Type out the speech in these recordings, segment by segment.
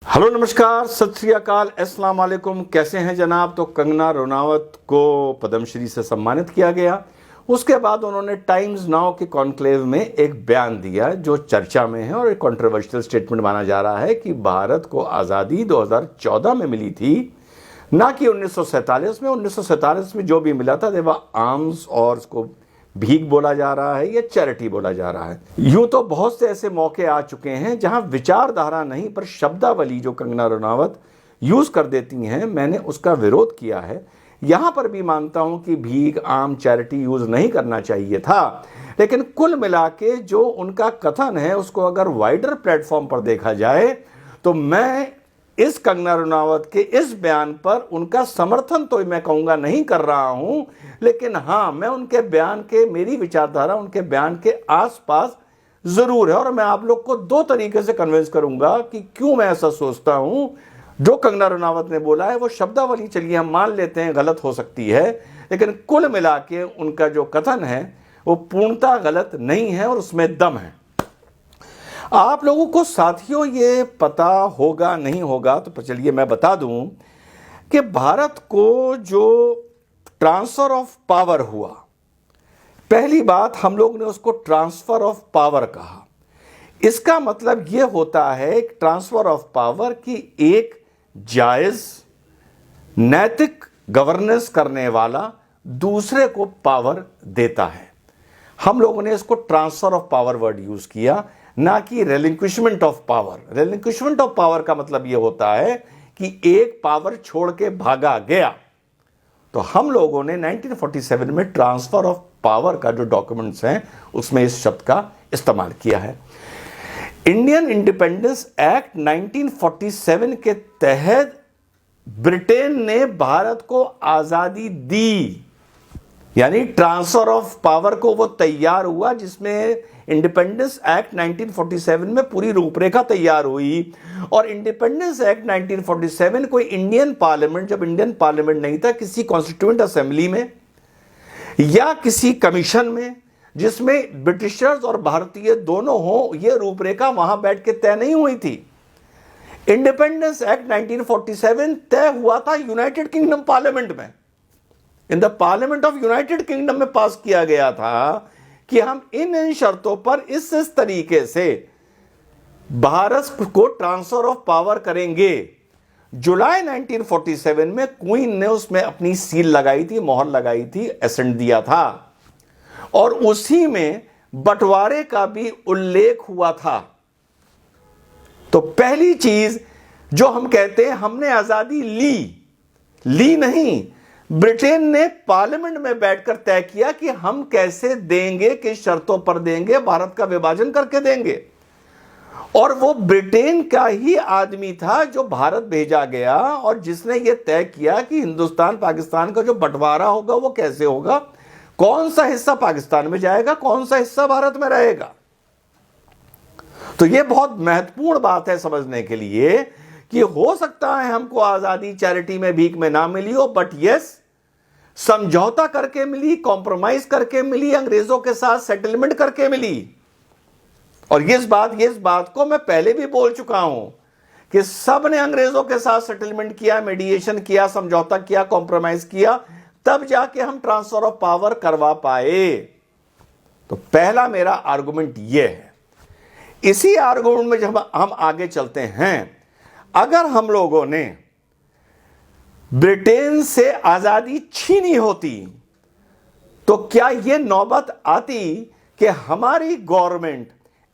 Hello नमस्कार सत श्री अकाल अस्सलाम वालेकुम। कैसे हैं जनाब? तो कंगना रनौत को पद्मश्री से सम्मानित किया गया। उसके बाद उन्होंने टाइम्स नाउ के कॉन्क्लेव में एक बयान दिया जो चर्चा में है और एक कंट्रोवर्शियल स्टेटमेंट माना जा रहा है कि भारत को आज़ादी 2014 में मिली थी, ना कि 1947 में। 1947 में जो भी मिला था वह आर्म्स और उसको भीख बोला जा रहा है या चैरिटी बोला जा रहा है। यूं तो बहुत से ऐसे मौके आ चुके हैं जहां विचारधारा नहीं पर शब्दावली जो कंगना रनौत यूज कर देती हैं, मैंने उसका विरोध किया है। यहां पर भी मानता हूं कि भीख, आम, चैरिटी यूज नहीं करना चाहिए था, लेकिन कुल मिला के जो उनका कथन है उसको अगर वाइडर प्लेटफॉर्म पर देखा जाए तो मैं इस कंगना रनौत के इस बयान पर उनका समर्थन तो मैं कहूंगा नहीं कर रहा हूं, लेकिन हां, मैं उनके बयान के, मेरी विचारधारा उनके बयान के आसपास जरूर है और मैं आप लोग को दो तरीके से कन्विंस करूंगा कि क्यों मैं ऐसा सोचता हूं। जो कंगना रनौत ने बोला है वो शब्दावली चलिए हम मान लेते हैं गलत हो सकती है, लेकिन कुल मिला के उनका जो कथन है वो पूर्णतः गलत नहीं है और उसमें दम है। आप लोगों को साथियों ये पता होगा नहीं होगा तो चलिए मैं बता दूं कि भारत को जो ट्रांसफर ऑफ पावर हुआ, पहली बात हम लोग ने उसको ट्रांसफर ऑफ पावर कहा। इसका मतलब यह होता है कि ट्रांसफर ऑफ पावर की एक जायज नैतिक गवर्नेंस करने वाला दूसरे को पावर देता है। हम लोगों ने इसको transfer of power word use किया, ना कि relinquishment of power. Relinquishment of power का मतलब यह होता है कि एक पावर छोड़ के भागा गया। तो हम लोगों ने 1947 में ट्रांसफर ऑफ पावर का जो डॉक्यूमेंट्स हैं उसमें इस शब्द का इस्तेमाल किया है। इंडियन इंडिपेंडेंस एक्ट 1947 के तहत ब्रिटेन ने भारत को आजादी दी, यानी ट्रांसफर ऑफ पावर को वो तैयार हुआ, जिसमें इंडिपेंडेंस एक्ट 1947 में पूरी रूपरेखा तैयार हुई। और इंडिपेंडेंस एक्ट 1947 कोई इंडियन पार्लियामेंट, जब इंडियन पार्लियामेंट नहीं था, किसी कॉन्स्टिट्यूएंट असेंबली में या किसी कमीशन में जिसमें ब्रिटिशर्स और भारतीय दोनों हो, यह रूपरेखा वहां बैठ के तय नहीं हुई थी। इंडिपेंडेंस एक्ट 1947 तय हुआ था यूनाइटेड किंगडम पार्लियामेंट में, in the parliament of United kingdom में पास किया गया था कि हम इन शर्तों पर इस तरीके से भारत को ट्रांसफर ऑफ पावर करेंगे। जुलाई 1947 में क्वीन ने उसमें अपनी सील लगाई थी, मोहर लगाई थी, एसेंट दिया था और उसी में बंटवारे का भी उल्लेख हुआ था। तो पहली चीज जो हम कहते हैं हमने आजादी ली नहीं, ब्रिटेन ने पार्लियामेंट में बैठकर तय किया कि हम कैसे देंगे, किस शर्तों पर देंगे, भारत का विभाजन करके देंगे। और वो ब्रिटेन का ही आदमी था जो भारत भेजा गया और जिसने ये तय किया कि हिंदुस्तान पाकिस्तान का जो बंटवारा होगा वो कैसे होगा, कौन सा हिस्सा पाकिस्तान में जाएगा, कौन सा हिस्सा भारत में रहेगा। तो ये बहुत महत्वपूर्ण बात है समझने के लिए कि हो सकता है हमको आजादी चैरिटी में, भीख में ना मिली हो, बट यस, समझौता करके मिली, कॉम्प्रोमाइज करके मिली, अंग्रेजों के साथ सेटलमेंट करके मिली। और इस बात को मैं पहले भी बोल चुका हूं कि सब ने अंग्रेजों के साथ सेटलमेंट किया, मेडिएशन किया, समझौता किया, कॉम्प्रोमाइज किया, तब जाके हम ट्रांसफर ऑफ पावर करवा पाए। तो पहला मेरा आर्गुमेंट यह है। इसी आर्गुमेंट में जब हम आगे चलते हैं, अगर हम लोगों ने ब्रिटेन से आजादी छीनी होती तो क्या यह नौबत आती कि हमारी गवर्नमेंट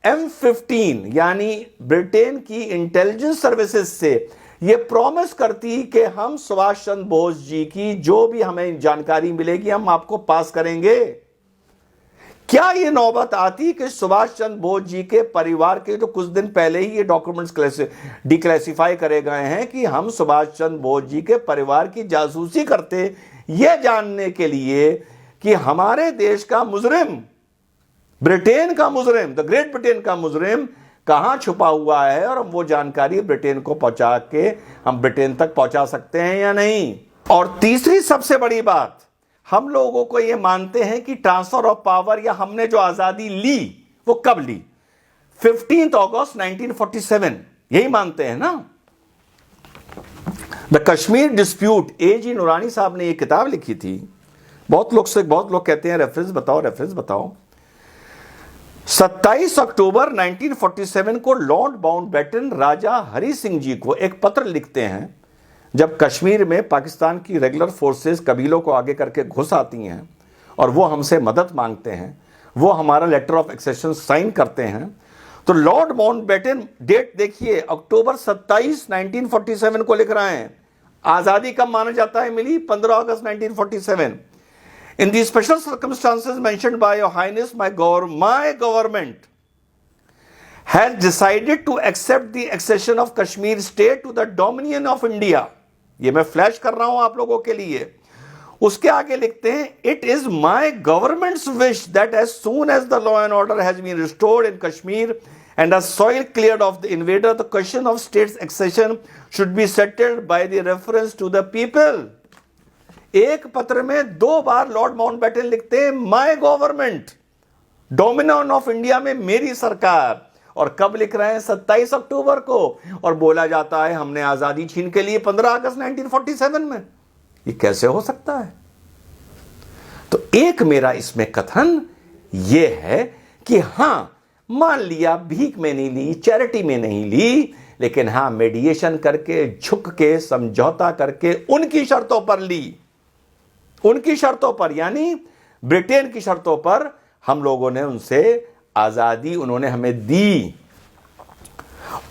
M15 यानी ब्रिटेन की इंटेलिजेंस सर्विसेज से यह प्रॉमिस करती कि हम सुभाष चंद्र बोस जी की जो भी हमें जानकारी मिलेगी हम आपको पास करेंगे? क्या यह नौबत आती कि सुभाष चंद्र बोस जी के परिवार के, जो कुछ दिन पहले ही ये डॉक्यूमेंट्स डिक्लासिफाई करे गए हैं कि हम सुभाष चंद्र बोस जी के परिवार की जासूसी करते, यह जानने के लिए कि हमारे देश का मुजरिम, ब्रिटेन का मुजरिम, द ग्रेट ब्रिटेन का मुजरिम कहां छुपा हुआ है और वो जानकारी ब्रिटेन को पहुंचा के हम ब्रिटेन तक पहुंचा सकते हैं या नहीं? और तीसरी सबसे बड़ी बात, हम लोगों को ये मानते हैं कि ट्रांसफर ऑफ पावर या हमने जो आजादी ली वो कब ली? 15 अगस्त 1947, यही मानते हैं ना। The Kashmir dispute, A.G. नूरानी साहब ने ये किताब लिखी थी। बहुत लोग कहते हैं रेफरेंस बताओ। 27 अक्टूबर 1947 को लॉर्ड माउंटबेटन राजा हरि सिंह जी को एक पत्र लिखते हैं जब कश्मीर में पाकिस्तान की रेगुलर फोर्सेस कबीलों को आगे करके घुस आती हैं और वो हमसे मदद मांगते हैं, वो हमारा लेटर ऑफ एक्सेशन साइन करते हैं। तो लॉर्ड माउंटबेटन, डेट देखिए, अक्टूबर 27 1947 को लिख रहे हैं। आजादी कब माना जाता है मिली? 15 अगस्त 1947। In the special circumstances mentioned by Your Highness, my government has decided to accept the accession of Kashmir state to the dominion of India. ये मैं फ्लैश कर रहा हूं आप लोगों के लिए। उसके आगे लिखते हैं, It is my government's wish that as soon as the law and order has been restored in Kashmir and the soil cleared of the invader, the question of state's accession should be settled by the reference to the people. एक पत्र में 2 बार Lord Mountbatten लिखते हैं my government, dominion of India में मेरी सरकार, और कब लिख रहे हैं? 27 अक्टूबर को, और बोला जाता है हमने आजादी छीन के लिए 15 अगस्त 1947 में। ये कैसे हो सकता है? तो एक मेरा इसमें कथन यह है कि हां, मान लिया भीख में नहीं ली, चैरिटी में नहीं ली, लेकिन हां मेडिएशन करके, झुक के, समझौता करके उनकी शर्तों पर ली, उनकी शर्तों पर, यानी ब्रिटेन की शर्तों पर हम लोगों ने उनसे आजादी उन्होंने हमें दी।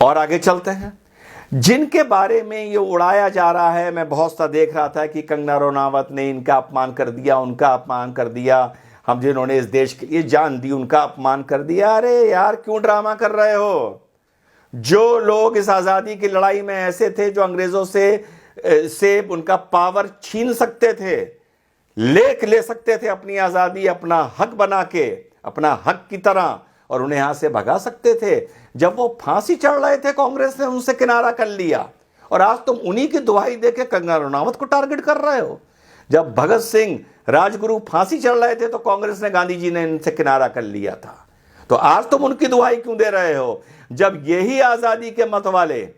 और आगे चलते हैं, जिनके बारे में ये उड़ाया जा रहा है, मैं बहुत सा देख रहा था कि कंगना रनौत ने इनका अपमान कर दिया, उनका अपमान कर दिया, हम जिन्होंने इस देश के लिए जान दी उनका अपमान कर दिया। अरे यार, क्यों ड्रामा कर रहे हो? जो लोग इस आजादी की लड़ाई में ऐसे थे जो अंग्रेजों से उनका पावर छीन सकते थे, ले सकते थे अपनी आजादी, अपना हक बना के, अपना हक की तरह, और उन्हें यहां से भगा सकते थे। जब वो फांसी चढ़ रहे थे, कांग्रेस ने उनसे किनारा कर लिया, और आज तुम उन्हीं की दुहाई देके कंगना रनौत को टारगेट कर रहे हो। जब भगत सिंह, राजगुरु फांसी चढ़ रहे थे तो कांग्रेस ने, गांधी जी ने इनसे किनारा कर लिया था। तो आज तुम उनकी दुहाई क्यों दे रहे हो? जब यही आजादी के मत वाले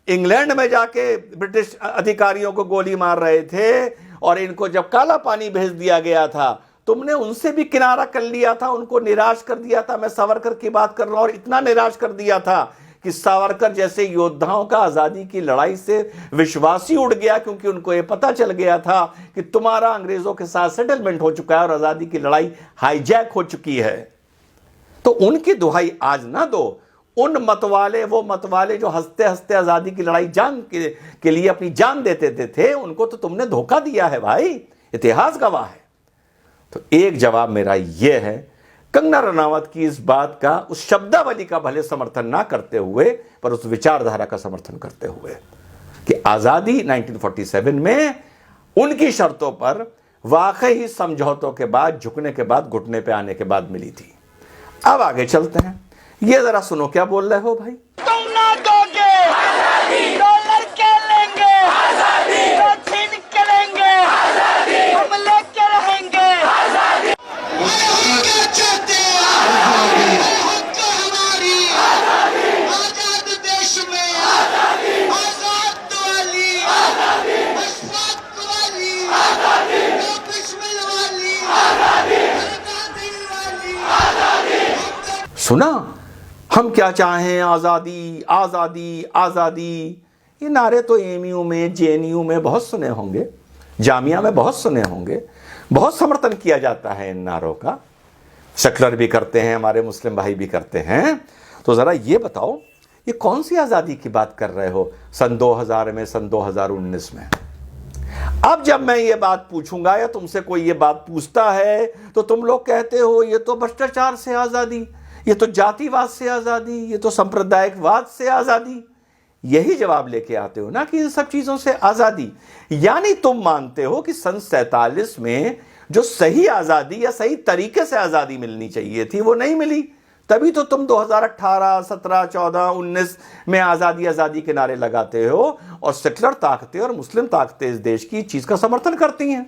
इंग्लैंड में जाके ब्रिटिश अधिकारियों को गोली मार रहे थे और इनको जब काला पानी भेज दिया गया था, तुमने उनसे भी किनारा कर लिया था, उनको निराश कर दिया था। मैं सावरकर की बात कर रहा हूं, और इतना निराश कर दिया था कि सावरकर जैसे योद्धाओं का आजादी की लड़ाई से विश्वास ही उड़ गया, क्योंकि उनको यह पता चल गया था कि तुम्हारा अंग्रेजों के साथ सेटलमेंट हो चुका है और आजादी की लड़ाई हाईजैक हो चुकी है। तो उनकी दुहाई आज ना दो। उन मतवाले, वो मतवाले जो हंसते हंसते आजादी की लड़ाई जान के लिए अपनी जान देते थे, उनको तो तुमने धोखा दिया है भाई, इतिहास गवाह है। तो एक जवाब मेरा यह है, कंगना रनौत की इस बात का, उस शब्दावली का भले समर्थन ना करते हुए, पर उस विचारधारा का समर्थन करते हुए कि आजादी 1947 में उनकी शर्तों पर वाकई ही समझौतों के बाद, झुकने के बाद, घुटने पे आने के बाद मिली थी। अब आगे चलते हैं, ये जरा सुनो क्या बोल रहे हो भाई। तुम ना दोगे आजादी, डॉलर के लेंगे आजादी, तो छीन के लेंगे आजादी, हम लेके रहेंगे आजादी। चाहते आजादी, हमारी आजादी, आजाद देश में आजादी, आजाद वाली आजादी, अशफाक वाली आजादी, बिस्मिल वाली आजादी, वाली आजादी। सुना, हम क्या चाहें, आजादी आजादी आजादी। ये नारे तो एमयू में, जेएनयू में बहुत सुने होंगे, जामिया में बहुत सुने होंगे, बहुत समर्थन किया जाता है इन नारों का। सेकुलर भी करते हैं, हमारे मुस्लिम भाई भी करते हैं। तो जरा ये बताओ, ये कौन सी आजादी की बात कर रहे हो सन 2000 में, सन 2019 में? अब जब मैं ये बात पूछूंगा या तुमसे कोई ये बात पूछता है, तो तुम लोग कहते हो ये तो भ्रष्टाचार से आजादी, ये तो जातिवाद से आजादी, ये तो सांप्रदायिकवाद से आजादी। यही जवाब लेके आते हो ना कि इन सब चीजों से आजादी। यानी तुम मानते हो कि सन 47 में जो सही आजादी या सही तरीके से आजादी मिलनी चाहिए थी, वो नहीं मिली। तभी तो तुम 2018, 17, 14, 19 में आजादी आजादी के नारे लगाते हो, और सेकुलर ताकतें और मुस्लिम ताकतें इस देश की चीज का समर्थन करती हैं।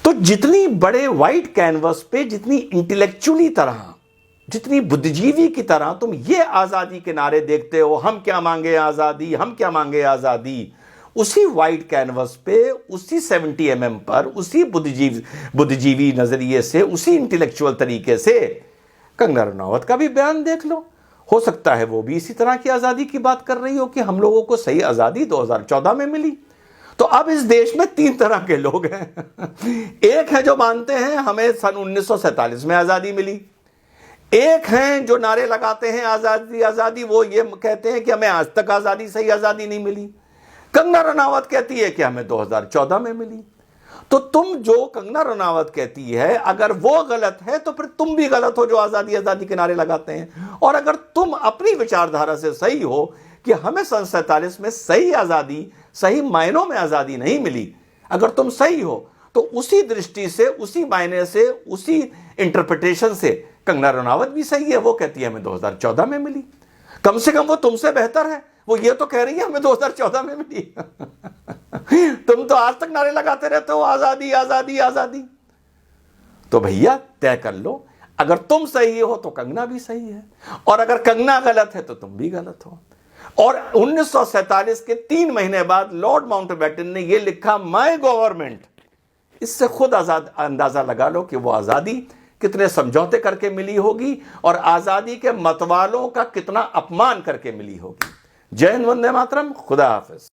तो जितनी बड़े व्हाइट कैनवस पे, जितनी इंटेलेक्चुअली तरह, जितनी बुद्धिजीवी की तरह तुम ये आजादी के नारे देखते हो, हम क्या मांगे आजादी, हम क्या मांगे आजादी, उसी वाइट कैनवस पे, उसी 70 mm पर, उसी बुद्धिजीवी नजरिए से, उसी इंटेलेक्चुअल तरीके से कंगना रनावत का भी बयान देख लो। हो सकता है वो भी इसी तरह की आजादी की बात कर रही हो कि हम लोगों को सही आजादी 2014 में मिली। तो अब इस देश में 3 तरह के लोग हैं। एक है जो मानते हैं हमें सन 1947 में आजादी मिली, एक हैं जो नारे लगाते हैं आजादी आजादी, वो ये कहते हैं कि हमें आज तक आजादी, सही आजादी नहीं मिली। कंगना रनावत कहती है कि हमें 2014 में मिली। तो तुम जो कंगना रनावत कहती है, अगर वो गलत है तो फिर तुम भी गलत हो जो आजादी आजादी के नारे लगाते हैं। और अगर तुम अपनी विचारधारा से सही हो कि हमें सन 47 में सही आजादी, सही मायनों में आजादी नहीं मिली, अगर तुम सही हो तो उसी दृष्टि से, उसी मायने से, उसी इंटरप्रिटेशन से कंगना रनावत भी सही है। वो कहती है हमें 2014 में मिली। कम से कम वो तुमसे बेहतर है। वो ये तो कह रही है हमें 2014 में मिली। तुम तो आज तक नारे लगाते रहते हो आजादी आजादी आजादी। तो भैया तय कर लो, अगर तुम सही हो तो कंगना भी सही है, और अगर कंगना गलत है तो तुम भी गलत हो। और 1947 के 3 महीने बाद लॉर्ड माउंटबेटन ने यह लिखा, माय गवर्नमेंट। इससे खुद अंदाजा लगा लो कि वो आजादी कितने समझौते करके मिली होगी और आजादी के मतवालों का कितना अपमान करके मिली होगी। जय हिंद, वंदे मातरम, खुदा हाफिज।